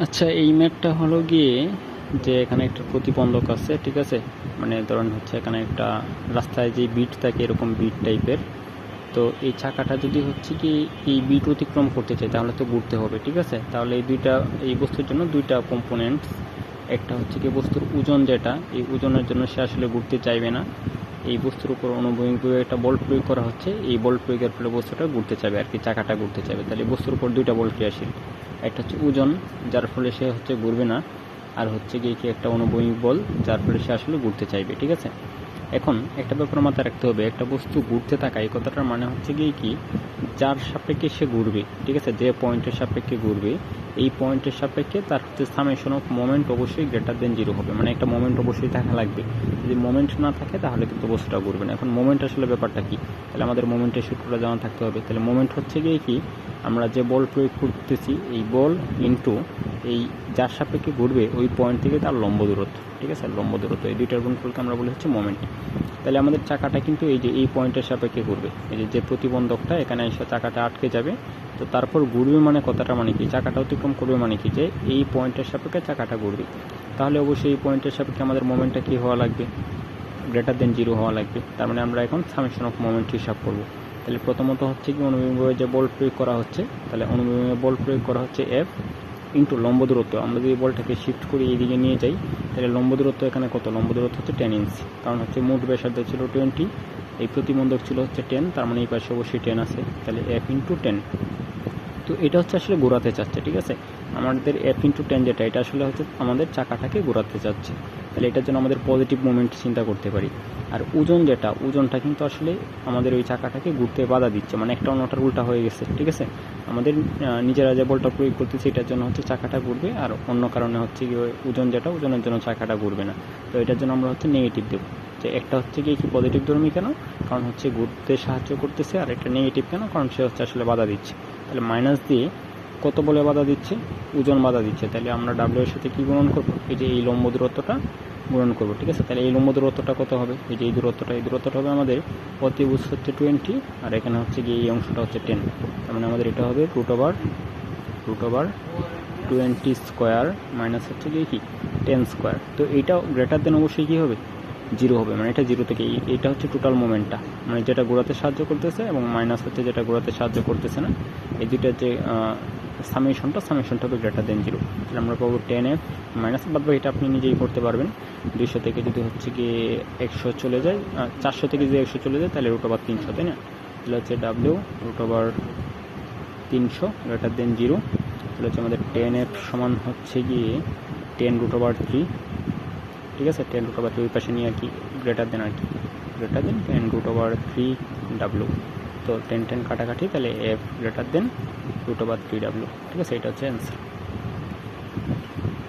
আচ্ছা, এই ম্যাথটা হলো গিয়ে যে এখানে একটা প্রতিবন্ধক আছে, ঠিক আছে। মানে ধরেন হচ্ছে এখানে একটা রাস্তায় যে বিট থাকে এরকম বিট টাইপের। তো এই চাকাটা যদি হচ্ছে কি এই বিট অতিক্রম করতে চাই তাহলে তো ঘুরতে হবে, ঠিক আছে। তাহলে এই বস্তুর জন্য দুইটা কম্পোনেন্টস, একটা হচ্ছে কি বস্তুর ওজন, যেটা এই ওজনের জন্য সে আসলে ঘুরতে চাইবে না। এই বস্তুর উপর অনুভূমিকভাবে একটা বল প্রয়োগ করা হচ্ছে, এই বল প্রয়োগের ফলে বস্তুটা ঘুরতে চাইবে আর কি, চাকাটা ঘুরতে চাইবে। তাহলে বস্তুর উপর দুইটা বল ক্রিয়াশীল, একটা হচ্ছে ওজন যার ফলে সে হচ্ছে ঘুরবে না, আর হচ্ছে গিয়ে কি একটা অনুভূমিক বল যার ফলে সে আসলে ঘুরতে চাইবে, ঠিক আছে। এখন একটা ব্যাপার মাথায় রাখতে হবে, একটা বস্তু ঘুরতে থাকা এই কথাটার মানে হচ্ছে গিয়ে কি যার সাপেক্ষে সে ঘুরবে, ঠিক আছে, যে পয়েন্টের সাপেক্ষে ঘুরবে এই পয়েন্টের সাপেক্ষে তার হচ্ছে সামেশন অফ মোমেন্ট অবশ্যই গ্রেটার দেন জিরো হবে। মানে একটা মোমেন্ট অবশ্যই থাকা লাগবে, যদি মোমেন্ট না থাকে তাহলে কিন্তু বস্তুটা ঘুরবে না। এখন মোমেন্ট আসলে ব্যাপারটা কি, তাহলে আমাদের মোমেন্টের সূত্রটা জানা থাকতে হবে। তাহলে মোমেন্ট হচ্ছে গিয়ে কি আমরা যে বল প্রয়োগ করতেছি এই বল ইনটু এই যার সাপেক্ষে ঘুরবে ওই পয়েন্ট থেকে তার লম্ব দূরত্ব, ঠিক আছে, লম্ব দূরত্ব, এই দুইটার গুণফলকে আমরা বলি হচ্ছে মোমেন্ট। তাহলে আমাদের চাকাটা কিন্তু এই যে এই পয়েন্টের সাপেক্ষে ঘুরবে, এই যে প্রতিবন্ধকটা এখানে এসে চাকাটা আটকে যাবে। তো তারপর ঘুরবে মানে কথাটা মানে কি, চাকাটা অতিক্রম করবে মানে কি, যে এই পয়েন্টের সাপেক্ষে চাকাটা ঘুরবে। তাহলে অবশ্যই এই পয়েন্টের সাপেক্ষে আমাদের মোমেন্টটা কী হওয়া লাগবে, গ্রেটার দেন জিরো হওয়া লাগবে। তার মানে আমরা এখন সামেশন অফ মোমেন্ট হিসাব করব। তাহলে প্রথমত হচ্ছে কি অনুভূমিকভাবে যে বল প্রয়োগ করা হচ্ছে, তাহলে অনুভূমিকভাবে বল প্রয়োগ করা হচ্ছে এফ ইন্টু লম্ব দূরত্ব। আমরা যদি বলটাকে শিফট করে এইদিকে নিয়ে যাই তাহলে লম্ব দূরত্ব এখানে কত, লম্ব দূরত্ব হচ্ছে 10 ইঞ্চি, কারণ হচ্ছে মোট ব্যাসার্ধ ছিল 20, এই প্রতিবন্ধক ছিল হচ্ছে 10, তার মানে এই পাশে অবশ্যই 10 আছে, তাহলে এফ ইন্টু 10। তো এটা হচ্ছে আসলে ঘোরাতে চাচ্ছে, ঠিক আছে। আমাদের এফ ইন্টু 10 যেটা, এটা আসলে হচ্ছে আমাদের চাকাটাকে ঘোরাতে চাচ্ছে। তাহলে এটার জন্য আমাদের পজিটিভ মোমেন্ট চিন্তা করতে পারি। আর ওজন যেটা, ওজনটা কিন্তু আসলে আমাদের ওই চাকাটাকে ঘুরতে বাধা দিচ্ছে, মানে একটা অন্যটার উল্টা হয়ে গেছে, ঠিক আছে। আমাদের নিজেরা যে বলটা প্রয়োগ করতেছি এটার জন্য হচ্ছে চাকাটা ঘুরবে, আর অন্য কারণে হচ্ছে কি ওজন যেটা, ওজনের জন্য চাকাটা ঘুরবে না। তো এটার জন্য আমরা হচ্ছে নেগেটিভ দেবো। যে একটা হচ্ছে কি পজিটিভ ধর্মী কেন, কারণ হচ্ছে ঘুরতে সাহায্য করতেছে, আর একটা নেগেটিভ কেন, কারণ সে হচ্ছে আসলে বাধা দিচ্ছে। তাহলে মাইনাস দিয়ে কত বলে বাধা দিচ্ছে, ওজন বাধা দিচ্ছে। তাহলে আমরা ডাব্লিউ এর সাথে কি গুণন করব, এই যে এই লম্ব দূরত্বটা গুণন করব, ঠিক আছে। তাহলে এই লম্ব দূরত্বটা কত হবে, এই যে এই দূরত্বটা হবে আমাদের প্রতিভুজ হচ্ছে 20, আর এখানে হচ্ছে গিয়ে এই অংশটা হচ্ছে 10। তার মানে আমাদের এটা হবে রুট ওভার 20 স্কোয়ার মাইনাস হচ্ছে গিয়ে কি 10 স্কোয়ার। তো এইটা গ্রেটার দেন অবশ্যই কী হবে, জিরো হবে। মানে এটা জিরো থেকে এইটা হচ্ছে টোটাল মোমেন্টটা, মানে যেটা ঘোরাতে সাহায্য করতেছে, এবং মাইনাস হচ্ছে যেটা ঘোরাতে সাহায্য করতেছে না। এই দুইটার যে সামেশনটা হবে গ্রেটার দেন জিরো। তাহলে আমরা পাবো 10f মাইনাস, বাদবাকি এটা আপনি নিজেই করতে পারবেন। 200 থেকে যদি হচ্ছে গিয়ে 100 চলে যায়, 400 থেকে যদি 100 চলে যায় তাহলে রুট ওভার 300, তাই না। তাহলে হচ্ছে W root over 300 greater than zero. তাহলে হচ্ছে আমাদের 10f সমান হচ্ছে গিয়ে 10√3, ঠিক আছে। 10√3 ওই পাশে নিয়ে আর কি গ্রেটার দেন 10√3 ডাব্লু। তো 10 কাটাকাটি, তাহলে এফ গ্রেটার দেন √3 ডাব্লু, ঠিক আছে। এটা হচ্ছে অ্যান্সার।